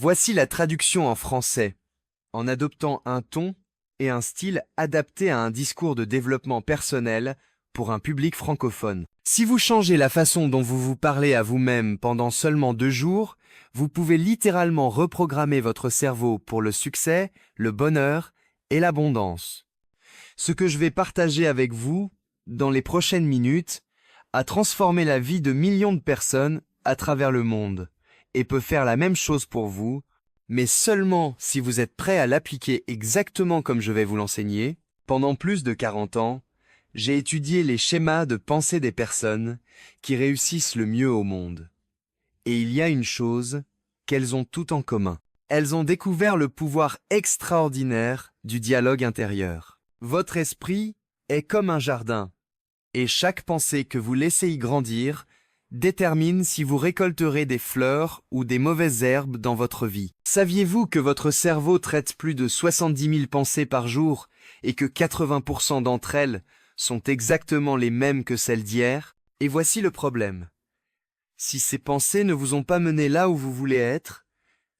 Voici la traduction en français, en adoptant un ton et un style adaptés à un discours de développement personnel pour un public francophone. Si vous changez la façon dont vous vous parlez à vous-même pendant seulement 2 jours, vous pouvez littéralement reprogrammer votre cerveau pour le succès, le bonheur et l'abondance. Ce que je vais partager avec vous dans les prochaines minutes a transformé la vie de millions de personnes à travers le monde et peut faire la même chose pour vous, mais seulement si vous êtes prêt à l'appliquer exactement comme je vais vous l'enseigner. Pendant plus de 40 ans, j'ai étudié les schémas de pensée des personnes qui réussissent le mieux au monde. Et il y a une chose qu'elles ont toutes en commun. Elles ont découvert le pouvoir extraordinaire du dialogue intérieur. Votre esprit est comme un jardin, et chaque pensée que vous laissez y grandir détermine si vous récolterez des fleurs ou des mauvaises herbes dans votre vie. Saviez-vous que votre cerveau traite plus de 70 000 pensées par jour et que 80% d'entre elles sont exactement les mêmes que celles d'hier? Et voici le problème. Si ces pensées ne vous ont pas mené là où vous voulez être,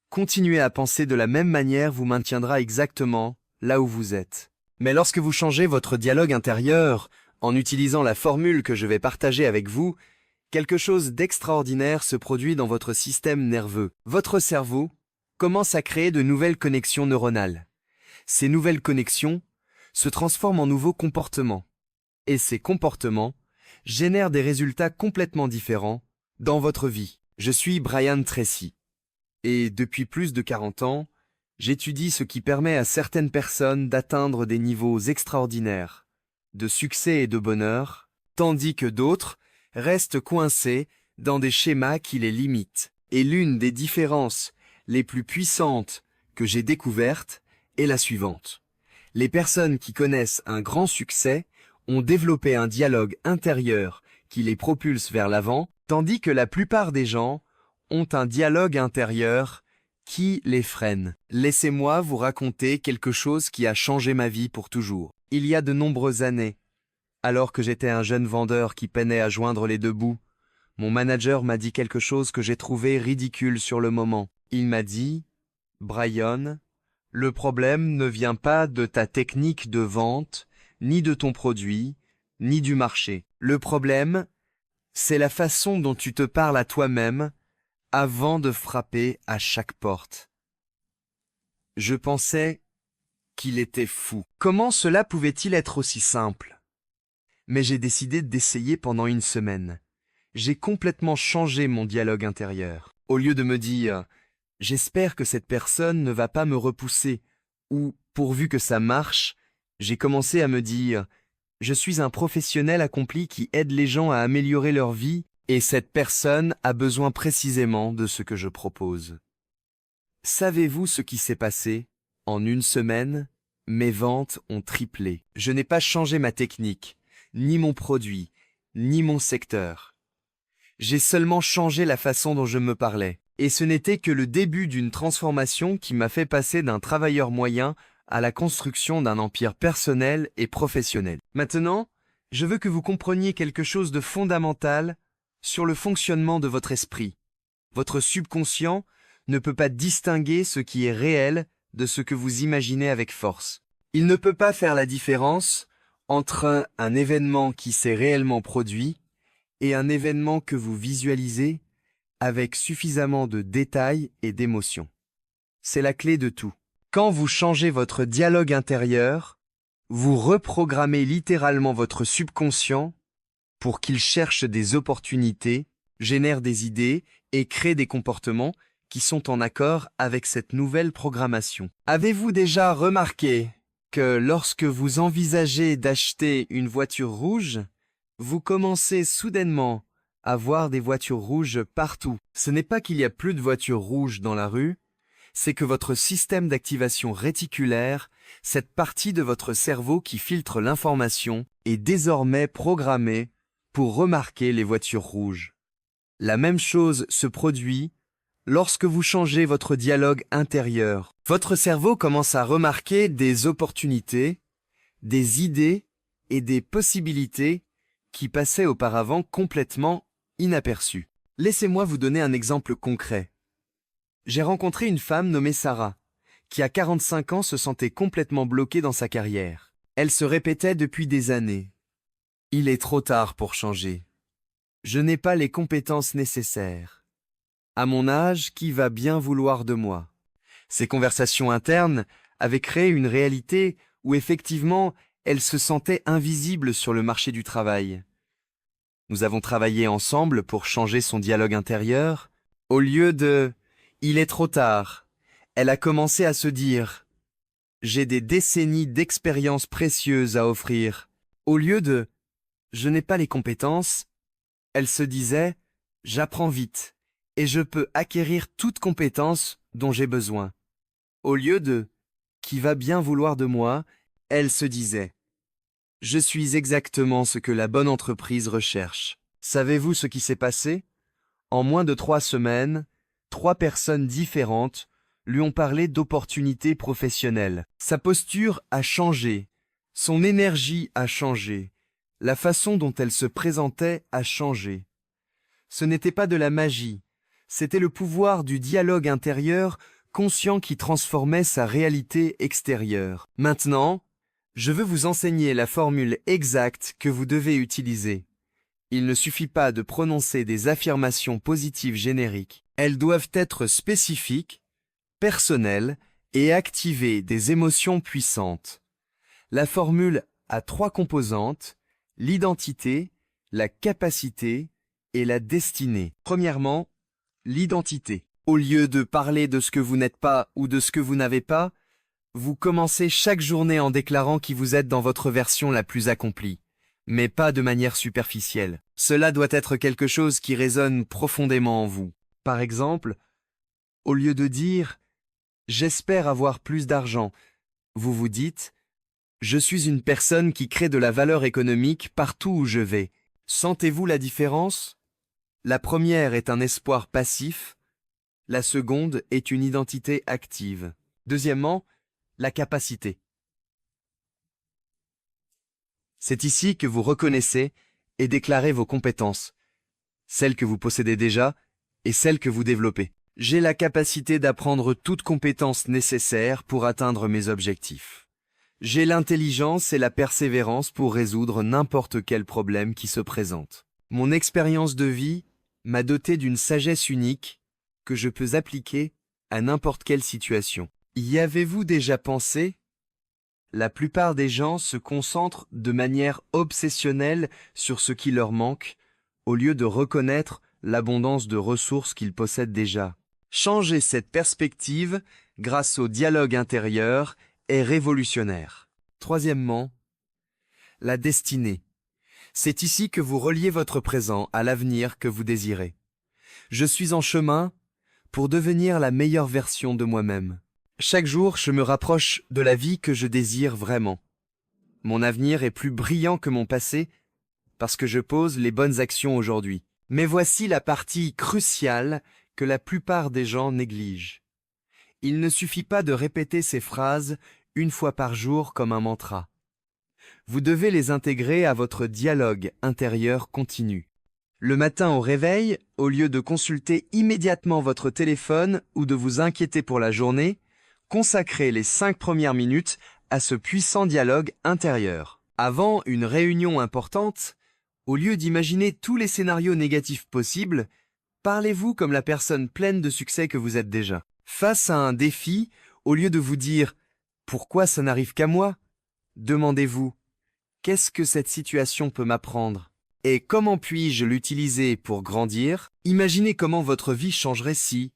continuer à penser de la même manière vous maintiendra exactement là où vous êtes. Mais lorsque vous changez votre dialogue intérieur en utilisant la formule que je vais partager avec vous, quelque chose d'extraordinaire se produit dans votre système nerveux. Votre cerveau commence à créer de nouvelles connexions neuronales. Ces nouvelles connexions se transforment en nouveaux comportements. Et ces comportements génèrent des résultats complètement différents dans votre vie. Je suis Brian Tracy. Et depuis plus de 40 ans, j'étudie ce qui permet à certaines personnes d'atteindre des niveaux extraordinaires, de succès et de bonheur, tandis que d'autres restent coincés dans des schémas qui les limitent. Et l'une des différences les plus puissantes que j'ai découvertes est la suivante. Les personnes qui connaissent un grand succès ont développé un dialogue intérieur qui les propulse vers l'avant, tandis que la plupart des gens ont un dialogue intérieur qui les freine. Laissez-moi vous raconter quelque chose qui a changé ma vie pour toujours. Il y a de nombreuses années, alors que j'étais un jeune vendeur qui peinait à joindre les deux bouts, mon manager m'a dit quelque chose que j'ai trouvé ridicule sur le moment. Il m'a dit « Brian, le problème ne vient pas de ta technique de vente, ni de ton produit, ni du marché. Le problème, c'est la façon dont tu te parles à toi-même avant de frapper à chaque porte. » Je pensais qu'il était fou. Comment cela pouvait-il être aussi simple? Mais j'ai décidé d'essayer pendant 1 semaine. J'ai complètement changé mon dialogue intérieur. Au lieu de me dire « J'espère que cette personne ne va pas me repousser » ou « Pourvu que ça marche », j'ai commencé à me dire « Je suis un professionnel accompli qui aide les gens à améliorer leur vie et cette personne a besoin précisément de ce que je propose. » Savez-vous ce qui s'est passé? En 1 semaine, mes ventes ont triplé. Je n'ai pas changé ma technique, ni mon produit, ni mon secteur. J'ai seulement changé la façon dont je me parlais. Et ce n'était que le début d'une transformation qui m'a fait passer d'un travailleur moyen à la construction d'un empire personnel et professionnel. Maintenant, je veux que vous compreniez quelque chose de fondamental sur le fonctionnement de votre esprit. Votre subconscient ne peut pas distinguer ce qui est réel de ce que vous imaginez avec force. Il ne peut pas faire la différence entre un événement qui s'est réellement produit et un événement que vous visualisez avec suffisamment de détails et d'émotions. C'est la clé de tout. Quand vous changez votre dialogue intérieur, vous reprogrammez littéralement votre subconscient pour qu'il cherche des opportunités, génère des idées et crée des comportements qui sont en accord avec cette nouvelle programmation. Avez-vous déjà remarqué que lorsque vous envisagez d'acheter une voiture rouge, vous commencez soudainement à voir des voitures rouges partout? Ce n'est pas qu'il y a plus de voitures rouges dans la rue, c'est que votre système d'activation réticulaire, cette partie de votre cerveau qui filtre l'information, est désormais programmée pour remarquer les voitures rouges. La même chose se produit lorsque vous changez votre dialogue intérieur. Votre cerveau commence à remarquer des opportunités, des idées et des possibilités qui passaient auparavant complètement inaperçues. Laissez-moi vous donner un exemple concret. J'ai rencontré une femme nommée Sarah, qui à 45 ans se sentait complètement bloquée dans sa carrière. Elle se répétait depuis des années. Il est trop tard pour changer. Je n'ai pas les compétences nécessaires. À mon âge, qui va bien vouloir de moi? Ces conversations internes avaient créé une réalité où effectivement, elle se sentait invisible sur le marché du travail. Nous avons travaillé ensemble pour changer son dialogue intérieur. Au lieu de « il est trop tard », elle a commencé à se dire « j'ai des décennies d'expérience précieuses à offrir ». Au lieu de « je n'ai pas les compétences », elle se disait « j'apprends vite et je peux acquérir toute compétence dont j'ai besoin ». Au lieu de « qui va bien vouloir de moi », elle se disait « je suis exactement ce que la bonne entreprise recherche ». Savez-vous ce qui s'est passé? En moins de 3 semaines, 3 personnes différentes lui ont parlé d'opportunités professionnelles. Sa posture a changé, son énergie a changé, la façon dont elle se présentait a changé. Ce n'était pas de la magie, c'était le pouvoir du dialogue intérieur conscient qui transformait sa réalité extérieure. Maintenant, je veux vous enseigner la formule exacte que vous devez utiliser. Il ne suffit pas de prononcer des affirmations positives génériques. Elles doivent être spécifiques, personnelles et activer des émotions puissantes. La formule a 3 composantes, l'identité, la capacité et la destinée. Premièrement, l'identité. Au lieu de parler de ce que vous n'êtes pas ou de ce que vous n'avez pas, vous commencez chaque journée en déclarant qui vous êtes dans votre version la plus accomplie, mais pas de manière superficielle. Cela doit être quelque chose qui résonne profondément en vous. Par exemple, au lieu de dire « j'espère avoir plus d'argent », vous vous dites « je suis une personne qui crée de la valeur économique partout où je vais ». Sentez-vous la différence? La première est un espoir passif, la seconde est une identité active. Deuxièmement, la capacité. C'est ici que vous reconnaissez et déclarez vos compétences, celles que vous possédez déjà et celles que vous développez. J'ai la capacité d'apprendre toute compétence nécessaire pour atteindre mes objectifs. J'ai l'intelligence et la persévérance pour résoudre n'importe quel problème qui se présente. Mon expérience de vie m'a doté d'une sagesse unique que je peux appliquer à n'importe quelle situation. Y avez-vous déjà pensé? La plupart des gens se concentrent de manière obsessionnelle sur ce qui leur manque, au lieu de reconnaître l'abondance de ressources qu'ils possèdent déjà. Changer cette perspective grâce au dialogue intérieur est révolutionnaire. Troisièmement, la destinée. C'est ici que vous reliez votre présent à l'avenir que vous désirez. Je suis en chemin pour devenir la meilleure version de moi-même. Chaque jour, je me rapproche de la vie que je désire vraiment. Mon avenir est plus brillant que mon passé parce que je pose les bonnes actions aujourd'hui. Mais voici la partie cruciale que la plupart des gens négligent. Il ne suffit pas de répéter ces phrases une fois par jour comme un mantra. Vous devez les intégrer à votre dialogue intérieur continu. Le matin au réveil, au lieu de consulter immédiatement votre téléphone ou de vous inquiéter pour la journée, consacrez les 5 premières minutes à ce puissant dialogue intérieur. Avant une réunion importante, au lieu d'imaginer tous les scénarios négatifs possibles, parlez-vous comme la personne pleine de succès que vous êtes déjà. Face à un défi, au lieu de vous dire « Pourquoi ça n'arrive qu'à moi ?», demandez-vous « Qu'est-ce que cette situation peut m'apprendre ? Et comment puis-je l'utiliser pour grandir ?» Imaginez comment votre vie changerait si,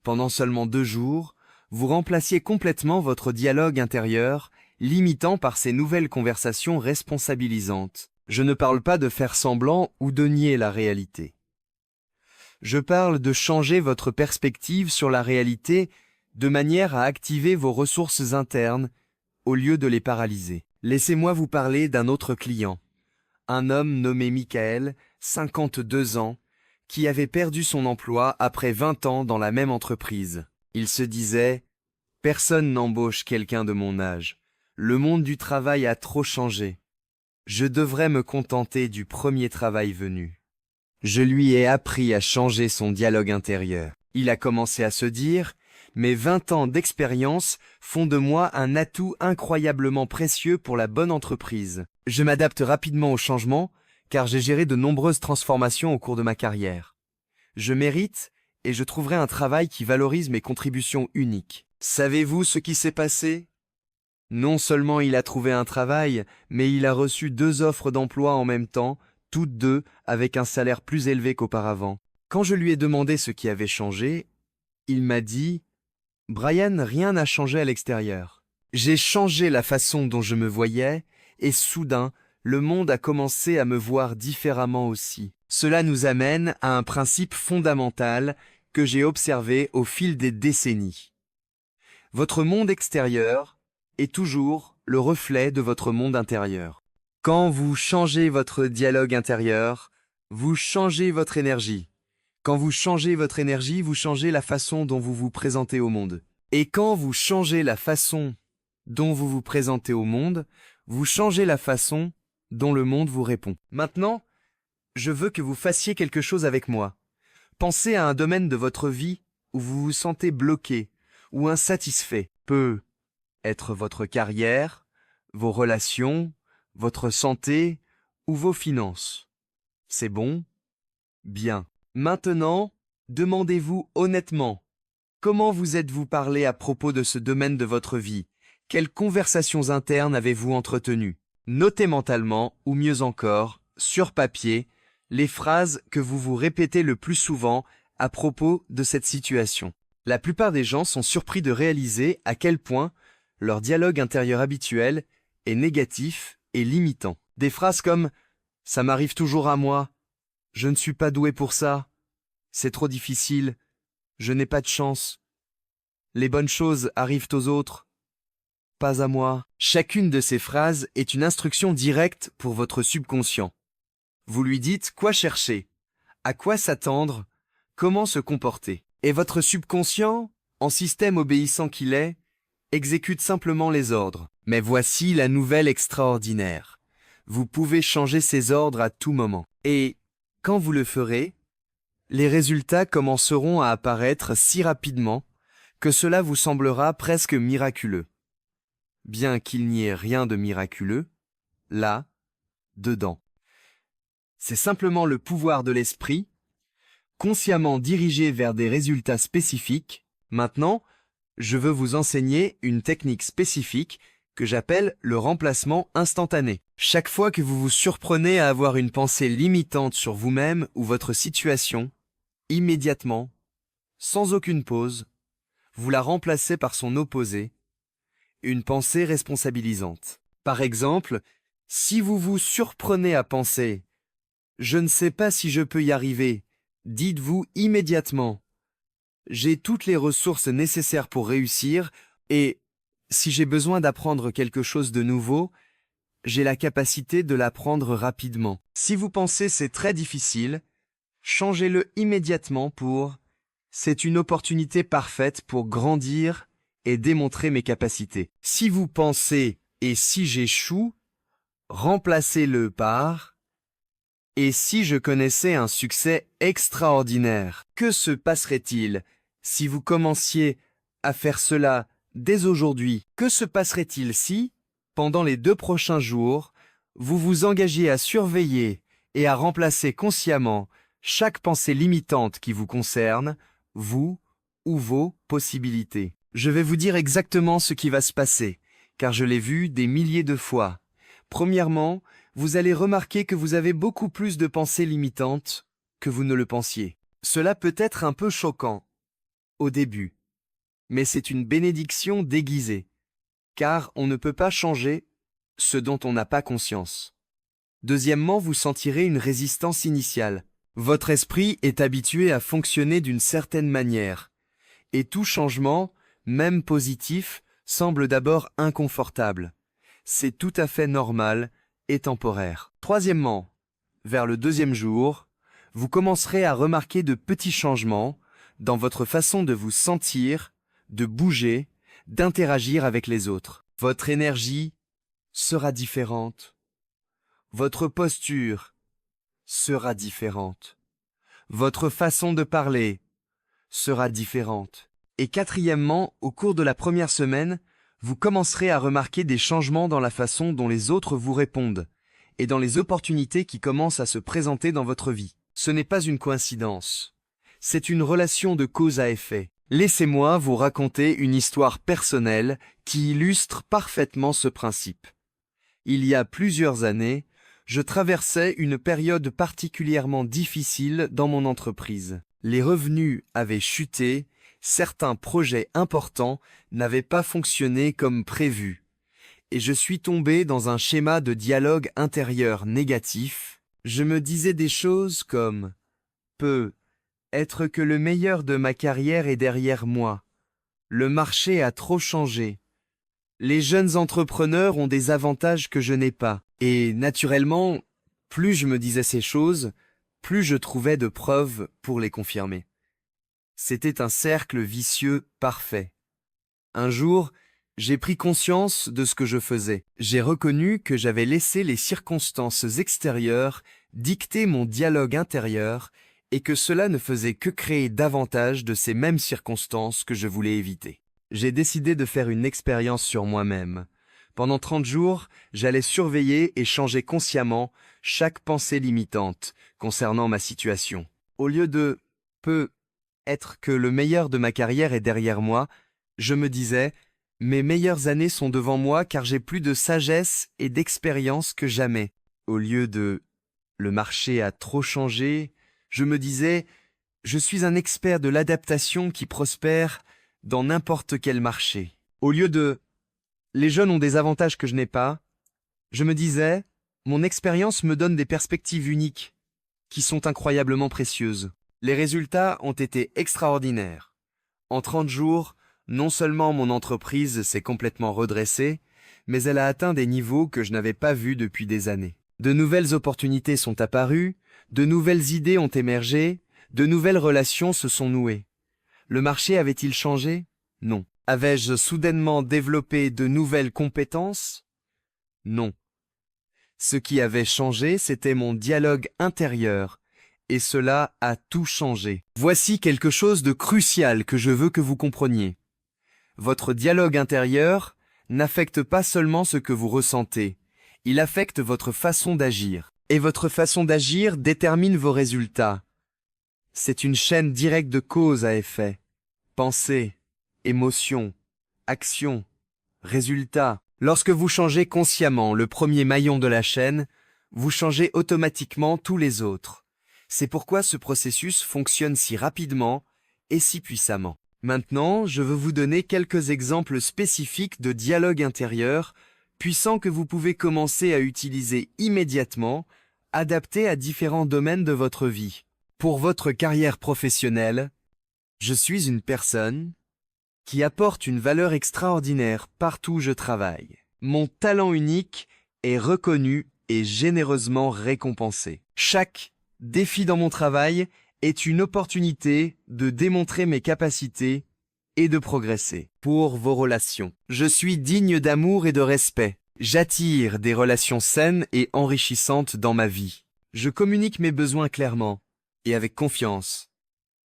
pendant seulement 2 jours, vous remplaciez complètement votre dialogue intérieur, l'imitant par ces nouvelles conversations responsabilisantes. Je ne parle pas de faire semblant ou de nier la réalité. Je parle de changer votre perspective sur la réalité de manière à activer vos ressources internes au lieu de les paralyser. Laissez-moi vous parler d'un autre client. Un homme nommé Michael, 52 ans, qui avait perdu son emploi après 20 ans dans la même entreprise. Il se disait « Personne n'embauche quelqu'un de mon âge. Le monde du travail a trop changé. Je devrais me contenter du premier travail venu. » Je lui ai appris à changer son dialogue intérieur. Il a commencé à se dire « Mes 20 ans d'expérience font de moi un atout incroyablement précieux pour la bonne entreprise. Je m'adapte rapidement au changement car j'ai géré de nombreuses transformations au cours de ma carrière. Je mérite et je trouverai un travail qui valorise mes contributions uniques. » Savez-vous ce qui s'est passé? Non seulement il a trouvé un travail, mais il a reçu 2 offres d'emploi en même temps, toutes deux avec un salaire plus élevé qu'auparavant. Quand je lui ai demandé ce qui avait changé, il m'a dit « Brian, rien n'a changé à l'extérieur. J'ai changé la façon dont je me voyais et soudain, le monde a commencé à me voir différemment aussi. » Cela nous amène à un principe fondamental que j'ai observé au fil des décennies. Votre monde extérieur est toujours le reflet de votre monde intérieur. Quand vous changez votre dialogue intérieur, vous changez votre énergie. Quand vous changez votre énergie, vous changez la façon dont vous vous présentez au monde. Et quand vous changez la façon dont vous vous présentez au monde, vous changez la façon dont le monde vous répond. Maintenant, je veux que vous fassiez quelque chose avec moi. Pensez à un domaine de votre vie où vous vous sentez bloqué ou insatisfait. Peut être votre carrière, vos relations, votre santé ou vos finances. C'est bon? Bien. Maintenant, demandez-vous honnêtement, comment vous êtes-vous parlé à propos de ce domaine de votre vie? Quelles conversations internes avez-vous entretenues? Notez mentalement, ou mieux encore, sur papier, les phrases que vous vous répétez le plus souvent à propos de cette situation. La plupart des gens sont surpris de réaliser à quel point leur dialogue intérieur habituel est négatif et limitant. Des phrases comme « ça m'arrive toujours à moi »,« je ne suis pas doué pour ça »,« c'est trop difficile »,« je n'ai pas de chance »,« les bonnes choses arrivent aux autres »,« pas à moi ». Chacune de ces phrases est une instruction directe pour votre subconscient. Vous lui dites quoi chercher, à quoi s'attendre, comment se comporter. Et votre subconscient, en système obéissant qu'il est, exécute simplement les ordres. Mais voici la nouvelle extraordinaire. Vous pouvez changer ces ordres à tout moment. Et quand vous le ferez, les résultats commenceront à apparaître si rapidement que cela vous semblera presque miraculeux. Bien qu'il n'y ait rien de miraculeux, là, dedans. C'est simplement le pouvoir de l'esprit, consciemment dirigé vers des résultats spécifiques. Maintenant, je veux vous enseigner une technique spécifique que j'appelle le remplacement instantané. Chaque fois que vous vous surprenez à avoir une pensée limitante sur vous-même ou votre situation, immédiatement, sans aucune pause, vous la remplacez par son opposé, une pensée responsabilisante. Par exemple, si vous vous surprenez à penser « Je ne sais pas si je peux y arriver », dites-vous immédiatement « J'ai toutes les ressources nécessaires pour réussir et si j'ai besoin d'apprendre quelque chose de nouveau, j'ai la capacité de l'apprendre rapidement. » Si vous pensez c'est très difficile, changez-le immédiatement pour « C'est une opportunité parfaite pour grandir et démontrer mes capacités. » Si vous pensez « Et si j'échoue », remplacez-le par « Et si je connaissais un succès extraordinaire, que se passerait-il si vous commenciez à faire cela dès aujourd'hui? Que se passerait-il si, pendant les 2 prochains jours, vous vous engagiez à surveiller et à remplacer consciemment chaque pensée limitante qui vous concerne, vous ou vos possibilités? Je vais vous dire exactement ce qui va se passer, car je l'ai vu des milliers de fois. Premièrement, vous allez remarquer que vous avez beaucoup plus de pensées limitantes que vous ne le pensiez. Cela peut être un peu choquant au début, mais c'est une bénédiction déguisée, car on ne peut pas changer ce dont on n'a pas conscience. Deuxièmement, vous sentirez une résistance initiale. Votre esprit est habitué à fonctionner d'une certaine manière, et tout changement, même positif, semble d'abord inconfortable. C'est tout à fait normal et temporaire. Troisièmement, vers le 2e jour, vous commencerez à remarquer de petits changements dans votre façon de vous sentir, de bouger, d'interagir avec les autres. Votre énergie sera différente. Votre posture sera différente. Votre façon de parler sera différente. Et quatrièmement, au cours de la première semaine, vous commencerez à remarquer des changements dans la façon dont les autres vous répondent et dans les opportunités qui commencent à se présenter dans votre vie. Ce n'est pas une coïncidence. C'est une relation de cause à effet. Laissez-moi vous raconter une histoire personnelle qui illustre parfaitement ce principe. Il y a plusieurs années, je traversais une période particulièrement difficile dans mon entreprise. Les revenus avaient chuté, certains projets importants n'avaient pas fonctionné comme prévu, et je suis tombé dans un schéma de dialogue intérieur négatif. Je me disais des choses comme « Peut-être que le meilleur de ma carrière est derrière moi. Le marché a trop changé. Les jeunes entrepreneurs ont des avantages que je n'ai pas. » Et naturellement, plus je me disais ces choses, plus je trouvais de preuves pour les confirmer. C'était un cercle vicieux parfait. Un jour, j'ai pris conscience de ce que je faisais. J'ai reconnu que j'avais laissé les circonstances extérieures dicter mon dialogue intérieur et que cela ne faisait que créer davantage de ces mêmes circonstances que je voulais éviter. J'ai décidé de faire une expérience sur moi-même. Pendant 30 jours, j'allais surveiller et changer consciemment chaque pensée limitante concernant ma situation. Au lieu de « peut-être que le meilleur de ma carrière est derrière moi », je me disais « mes meilleures années sont devant moi car j'ai plus de sagesse et d'expérience que jamais ». Au lieu de « le marché a trop changé », je me disais « je suis un expert de l'adaptation qui prospère dans n'importe quel marché ». Au lieu de « les jeunes ont des avantages que je n'ai pas », je me disais « mon expérience me donne des perspectives uniques qui sont incroyablement précieuses ». Les résultats ont été extraordinaires. En 30 jours, non seulement mon entreprise s'est complètement redressée, mais elle a atteint des niveaux que je n'avais pas vus depuis des années. De nouvelles opportunités sont apparues, de nouvelles idées ont émergé, de nouvelles relations se sont nouées. Le marché avait-il changé? Non. Avais-je soudainement développé de nouvelles compétences? Non. Ce qui avait changé, c'était mon dialogue intérieur, et cela a tout changé. Voici quelque chose de crucial que je veux que vous compreniez. Votre dialogue intérieur n'affecte pas seulement ce que vous ressentez, il affecte votre façon d'agir. Et votre façon d'agir détermine vos résultats. C'est une chaîne directe de cause à effet. Pensée, émotion, action, résultat. Lorsque vous changez consciemment le premier maillon de la chaîne, vous changez automatiquement tous les autres. C'est pourquoi ce processus fonctionne si rapidement et si puissamment. Maintenant, je veux vous donner quelques exemples spécifiques de dialogue intérieur puissants que vous pouvez commencer à utiliser immédiatement, adaptés à différents domaines de votre vie. Pour votre carrière professionnelle, je suis une personne qui apporte une valeur extraordinaire partout où je travaille. Mon talent unique est reconnu et généreusement récompensé. Chaque défi dans mon travail est une opportunité de démontrer mes capacités et de progresser. Pour vos relations, je suis digne d'amour et de respect. J'attire des relations saines et enrichissantes dans ma vie. Je communique mes besoins clairement et avec confiance.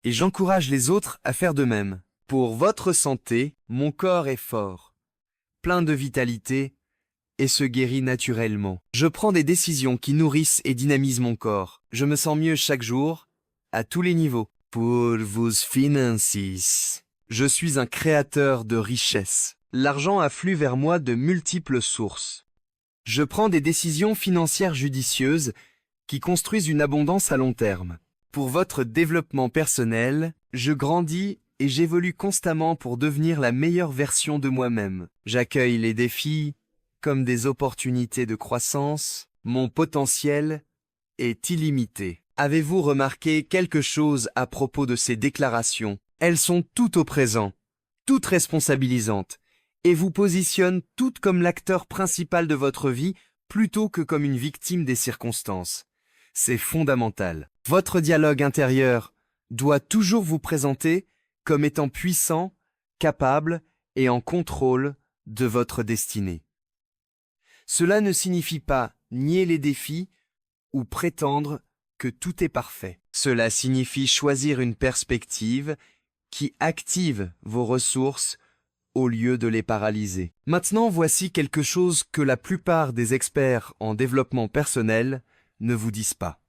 Et j'encourage les autres à faire de même. Pour votre santé, mon corps est fort, plein de vitalité et se guérit naturellement. Je prends des décisions qui nourrissent et dynamisent mon corps. Je me sens mieux chaque jour, à tous les niveaux. Pour vos finances, je suis un créateur de richesse. L'argent afflue vers moi de multiples sources. Je prends des décisions financières judicieuses qui construisent une abondance à long terme. Pour votre développement personnel, je grandis et j'évolue constamment pour devenir la meilleure version de moi-même. J'accueille les défis comme des opportunités de croissance. Mon potentiel est illimité. Avez-vous remarqué quelque chose à propos de ces déclarations? Elles sont toutes au présent, toutes responsabilisantes, et vous positionnent toutes comme l'acteur principal de votre vie plutôt que comme une victime des circonstances. C'est fondamental. Votre dialogue intérieur doit toujours vous présenter comme étant puissant, capable et en contrôle de votre destinée. Cela ne signifie pas nier les défis ou prétendre que tout est parfait. Cela signifie choisir une perspective qui active vos ressources au lieu de les paralyser. Maintenant, voici quelque chose que la plupart des experts en développement personnel ne vous disent pas.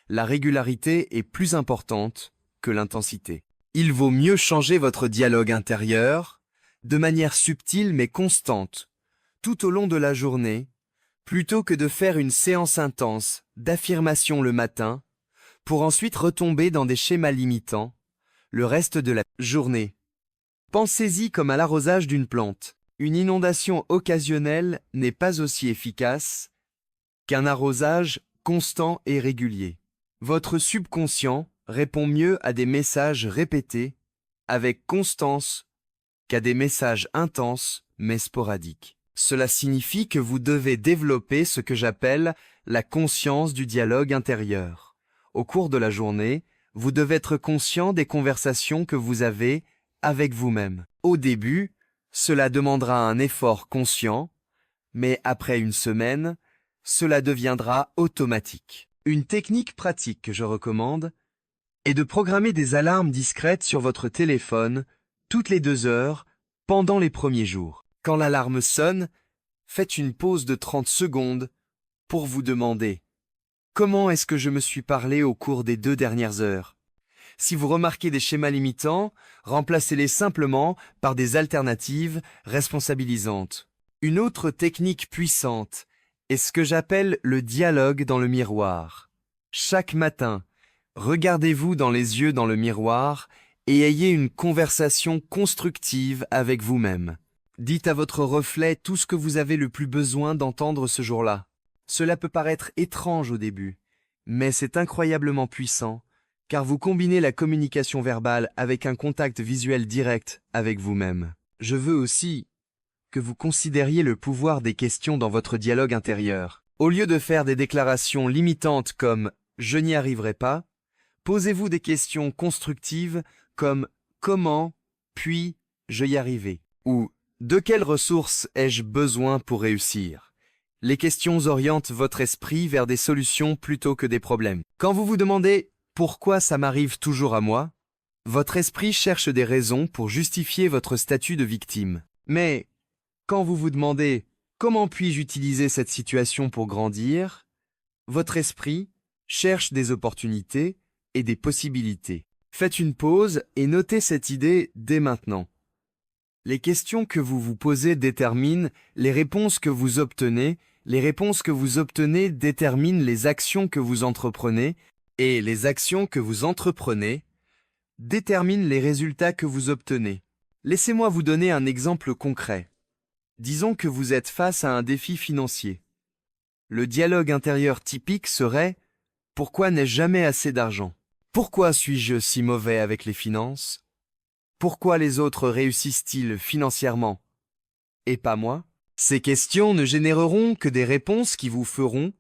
La régularité est plus importante que l'intensité. Il vaut mieux changer votre dialogue intérieur de manière subtile mais constante, tout au long de la journée, plutôt que de faire une séance intense d'affirmation le matin pour ensuite retomber dans des schémas limitants le reste de la journée. Pensez-y comme à l'arrosage d'une plante. Une inondation occasionnelle n'est pas aussi efficace qu'un arrosage constant et régulier. Votre subconscient répond mieux à des messages répétés avec constance qu'à des messages intenses mais sporadiques. Cela signifie que vous devez développer ce que j'appelle la conscience du dialogue intérieur. Au cours de la journée, vous devez être conscient des conversations que vous avez avec vous-même. Au début, cela demandera un effort conscient, mais après une semaine, cela deviendra automatique. Une technique pratique que je recommande est de programmer des alarmes discrètes sur votre téléphone toutes les 2 heures pendant les premiers jours. Quand l'alarme sonne, faites une pause de 30 secondes pour vous demander « Comment est-ce que je me suis parlé au cours des 2 dernières heures ?» Si vous remarquez des schémas limitants, remplacez-les simplement par des alternatives responsabilisantes. Une autre technique puissante est ce que j'appelle le dialogue dans le miroir. Chaque matin, regardez-vous dans les yeux dans le miroir et ayez une conversation constructive avec vous-même. Dites à votre reflet tout ce que vous avez le plus besoin d'entendre ce jour-là. Cela peut paraître étrange au début, mais c'est incroyablement puissant, car vous combinez la communication verbale avec un contact visuel direct avec vous-même. Je veux aussi que vous considériez le pouvoir des questions dans votre dialogue intérieur. Au lieu de faire des déclarations limitantes comme « je n'y arriverai pas », posez-vous des questions constructives comme « comment puis-je y arriver » ou « de quelles ressources ai-je besoin pour réussir ?» Les questions orientent votre esprit vers des solutions plutôt que des problèmes. Quand vous vous demandez « pourquoi ça m'arrive toujours à moi ?» votre esprit cherche des raisons pour justifier votre statut de victime. Mais quand vous vous demandez « comment puis-je utiliser cette situation pour grandir ?» votre esprit cherche des opportunités et des possibilités. Faites une pause et notez cette idée dès maintenant. Les questions que vous vous posez déterminent les réponses que vous obtenez, les réponses que vous obtenez déterminent les actions que vous entreprenez, et les actions que vous entreprenez déterminent les résultats que vous obtenez. Laissez-moi vous donner un exemple concret. Disons que vous êtes face à un défi financier. Le dialogue intérieur typique serait « Pourquoi n'ai-je jamais assez d'argent ? Pourquoi suis-je si mauvais avec les finances ? Pourquoi les autres réussissent-ils financièrement et pas moi ?» Ces questions ne généreront que des réponses qui vous feront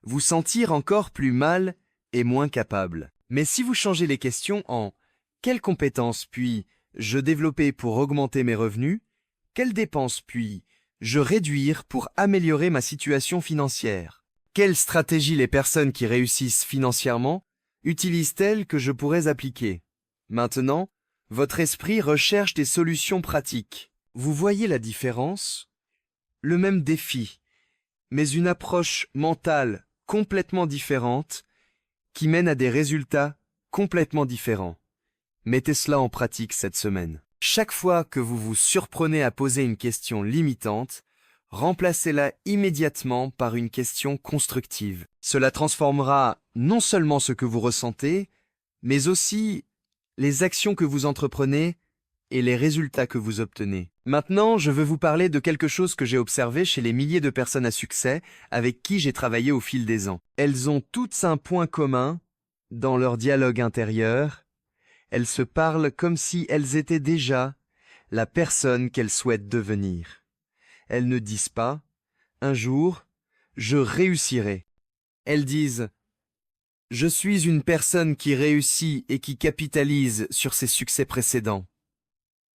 vous sentir encore plus mal et moins capable. Mais si vous changez les questions en « Quelles compétences puis-je développer pour augmenter mes revenus ? Quelles dépenses puis-je réduire pour améliorer ma situation financière ? Quelles stratégies les personnes qui réussissent financièrement utilisent-elles que je pourrais appliquer ? Maintenant, votre esprit recherche des solutions pratiques. Vous voyez la différence ? Le même défi, mais une approche mentale complètement différente qui mène à des résultats complètement différents. Mettez cela en pratique cette semaine. Chaque fois que vous vous surprenez à poser une question limitante, remplacez-la immédiatement par une question constructive. Cela transformera non seulement ce que vous ressentez, mais aussi les actions que vous entreprenez et les résultats que vous obtenez. Maintenant, je veux vous parler de quelque chose que j'ai observé chez les milliers de personnes à succès avec qui j'ai travaillé au fil des ans. Elles ont toutes un point commun dans leur dialogue intérieur. Elles se parlent comme si elles étaient déjà la personne qu'elles souhaitent devenir. Elles ne disent pas « un jour, je réussirai ». Elles disent « je suis une personne qui réussit et qui capitalise sur ses succès précédents ».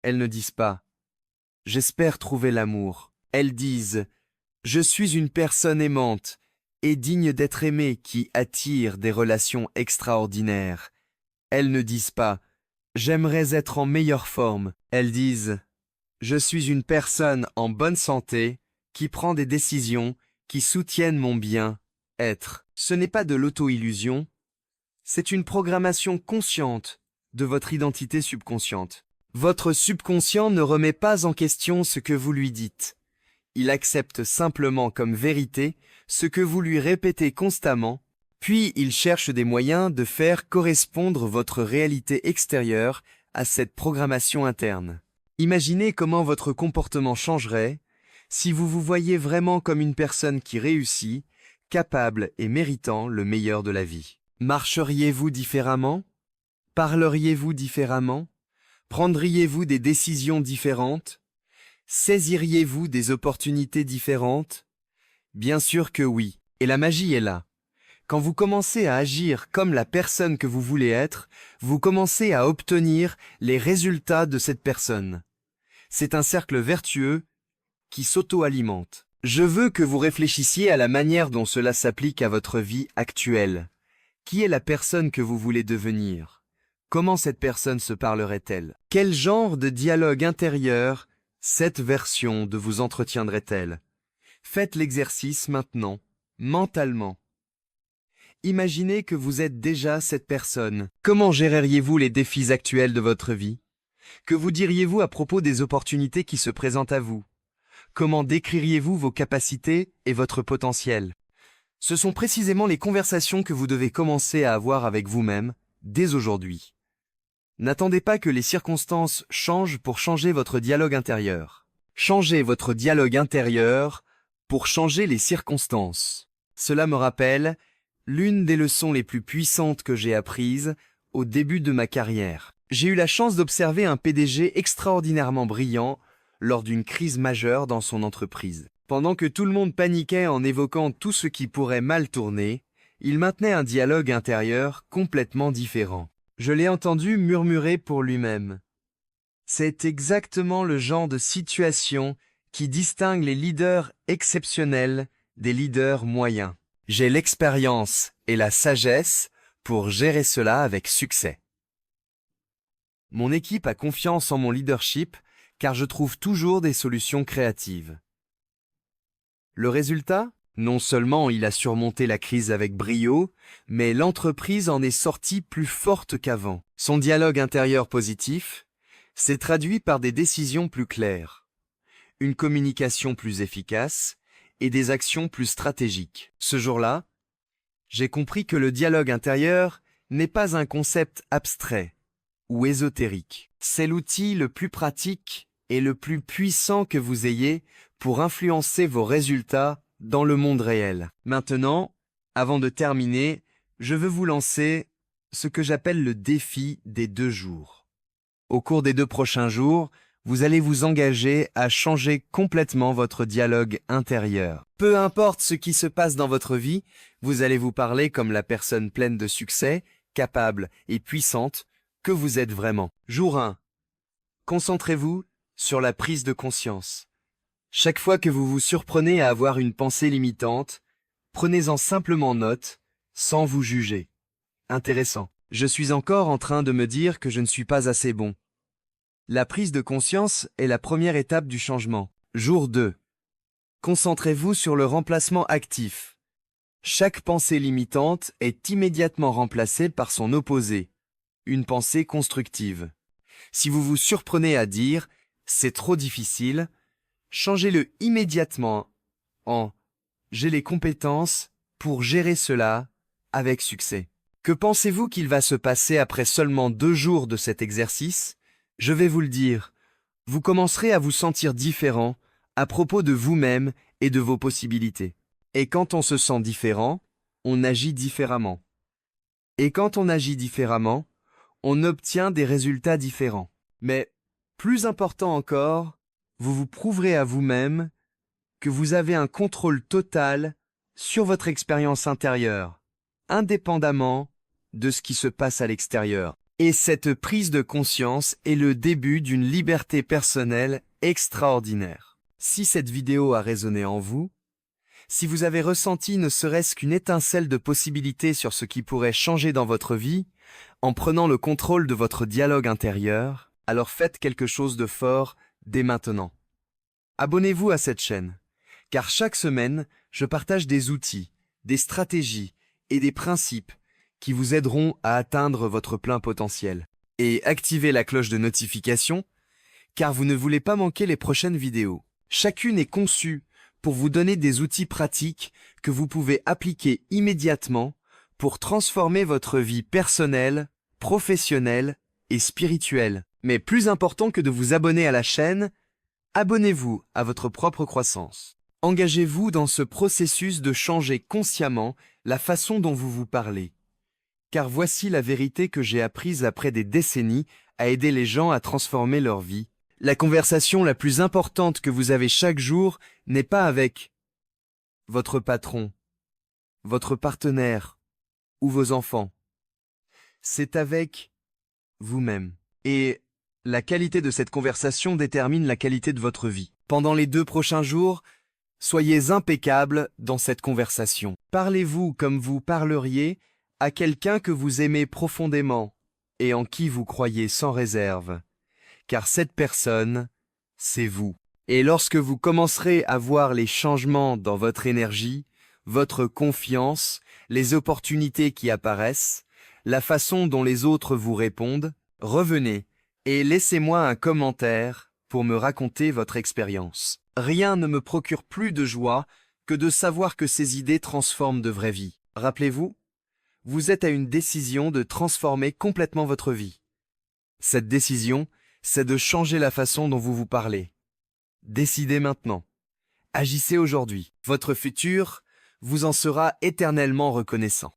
Elles ne disent pas « j'espère trouver l'amour ». Elles disent « je suis une personne aimante et digne d'être aimée qui attire des relations extraordinaires ». Elles ne disent pas J'aimerais être en meilleure forme. Elles disent « Je suis une personne en bonne santé qui prend des décisions qui soutiennent mon bien-être. » Ce n'est pas de l'auto-illusion, c'est une programmation consciente de votre identité subconsciente. Votre subconscient ne remet pas en question ce que vous lui dites. Il accepte simplement comme vérité ce que vous lui répétez constamment, puis il cherche des moyens de faire correspondre votre réalité extérieure à cette programmation interne. Imaginez comment votre comportement changerait si vous vous voyez vraiment comme une personne qui réussit, capable et méritant le meilleur de la vie. Marcheriez-vous différemment? Parleriez-vous différemment? Prendriez-vous des décisions différentes? Saisiriez-vous des opportunités différentes? Bien sûr que oui. Et la magie est là. Quand vous commencez à agir comme la personne que vous voulez être, vous commencez à obtenir les résultats de cette personne. C'est un cercle vertueux qui s'auto-alimente. Je veux que vous réfléchissiez à la manière dont cela s'applique à votre vie actuelle. Qui est la personne que vous voulez devenir? Comment cette personne se parlerait-elle? Quel genre de dialogue intérieur cette version de vous entretiendrait-elle? Faites l'exercice maintenant, mentalement. Imaginez que vous êtes déjà cette personne. Comment géreriez-vous les défis actuels de votre vie? Que vous diriez-vous à propos des opportunités qui se présentent à vous? Comment décririez-vous vos capacités et votre potentiel? Ce sont précisément les conversations que vous devez commencer à avoir avec vous-même dès aujourd'hui. N'attendez pas que les circonstances changent pour changer votre dialogue intérieur. Changez votre dialogue intérieur pour changer les circonstances. Cela me rappelle l'une des leçons les plus puissantes que j'ai apprises au début de ma carrière. J'ai eu la chance d'observer un PDG extraordinairement brillant lors d'une crise majeure dans son entreprise. Pendant que tout le monde paniquait en évoquant tout ce qui pourrait mal tourner, il maintenait un dialogue intérieur complètement différent. Je l'ai entendu murmurer pour lui-même. C'est exactement le genre de situation qui distingue les leaders exceptionnels des leaders moyens. J'ai l'expérience et la sagesse pour gérer cela avec succès. Mon équipe a confiance en mon leadership car je trouve toujours des solutions créatives. Le résultat? Non seulement il a surmonté la crise avec brio, mais l'entreprise en est sortie plus forte qu'avant. Son dialogue intérieur positif s'est traduit par des décisions plus claires, une communication plus efficace et des actions plus stratégiques. Ce jour-là, j'ai compris que le dialogue intérieur n'est pas un concept abstrait ou ésotérique. C'est l'outil le plus pratique et le plus puissant que vous ayez pour influencer vos résultats dans le monde réel. Maintenant, avant de terminer, je veux vous lancer ce que j'appelle le défi des 2 jours. Au cours des 2 prochains jours, vous allez vous engager à changer complètement votre dialogue intérieur. Peu importe ce qui se passe dans votre vie, vous allez vous parler comme la personne pleine de succès, capable et puissante que vous êtes vraiment. Jour 1. Concentrez-vous sur la prise de conscience. Chaque fois que vous vous surprenez à avoir une pensée limitante, prenez-en simplement note, sans vous juger. Intéressant. Je suis encore en train de me dire que je ne suis pas assez bon. La prise de conscience est la première étape du changement. Jour 2. Concentrez-vous sur le remplacement actif. Chaque pensée limitante est immédiatement remplacée par son opposé, une pensée constructive. Si vous vous surprenez à dire « c'est trop difficile », changez-le immédiatement en « j'ai les compétences pour gérer cela avec succès ». Que pensez-vous qu'il va se passer après seulement 2 jours de cet exercice? Je vais vous le dire, vous commencerez à vous sentir différent à propos de vous-même et de vos possibilités. Et quand on se sent différent, on agit différemment. Et quand on agit différemment, on obtient des résultats différents. Mais, plus important encore, vous vous prouverez à vous-même que vous avez un contrôle total sur votre expérience intérieure, indépendamment de ce qui se passe à l'extérieur. Et cette prise de conscience est le début d'une liberté personnelle extraordinaire. Si cette vidéo a résonné en vous, si vous avez ressenti ne serait-ce qu'une étincelle de possibilité sur ce qui pourrait changer dans votre vie, en prenant le contrôle de votre dialogue intérieur, alors faites quelque chose de fort dès maintenant. Abonnez-vous à cette chaîne, car chaque semaine, je partage des outils, des stratégies et des principes qui vous aideront à atteindre votre plein potentiel. Et activez la cloche de notification, car vous ne voulez pas manquer les prochaines vidéos. Chacune est conçue pour vous donner des outils pratiques que vous pouvez appliquer immédiatement pour transformer votre vie personnelle, professionnelle et spirituelle. Mais plus important que de vous abonner à la chaîne, abonnez-vous à votre propre croissance. Engagez-vous dans ce processus de changer consciemment la façon dont vous vous parlez. Car voici la vérité que j'ai apprise après des décennies à aider les gens à transformer leur vie. La conversation la plus importante que vous avez chaque jour n'est pas avec votre patron, votre partenaire ou vos enfants. C'est avec vous-même. Et la qualité de cette conversation détermine la qualité de votre vie. Pendant les 2 prochains jours, soyez impeccable dans cette conversation. Parlez-vous comme vous parleriez à quelqu'un que vous aimez profondément et en qui vous croyez sans réserve, car cette personne, c'est vous. Et lorsque vous commencerez à voir les changements dans votre énergie, votre confiance, les opportunités qui apparaissent, la façon dont les autres vous répondent, revenez et laissez-moi un commentaire pour me raconter votre expérience. Rien ne me procure plus de joie que de savoir que ces idées transforment de vraies vies. Rappelez-vous, vous êtes à une décision de transformer complètement votre vie. Cette décision, c'est de changer la façon dont vous vous parlez. Décidez maintenant. Agissez aujourd'hui. Votre futur vous en sera éternellement reconnaissant.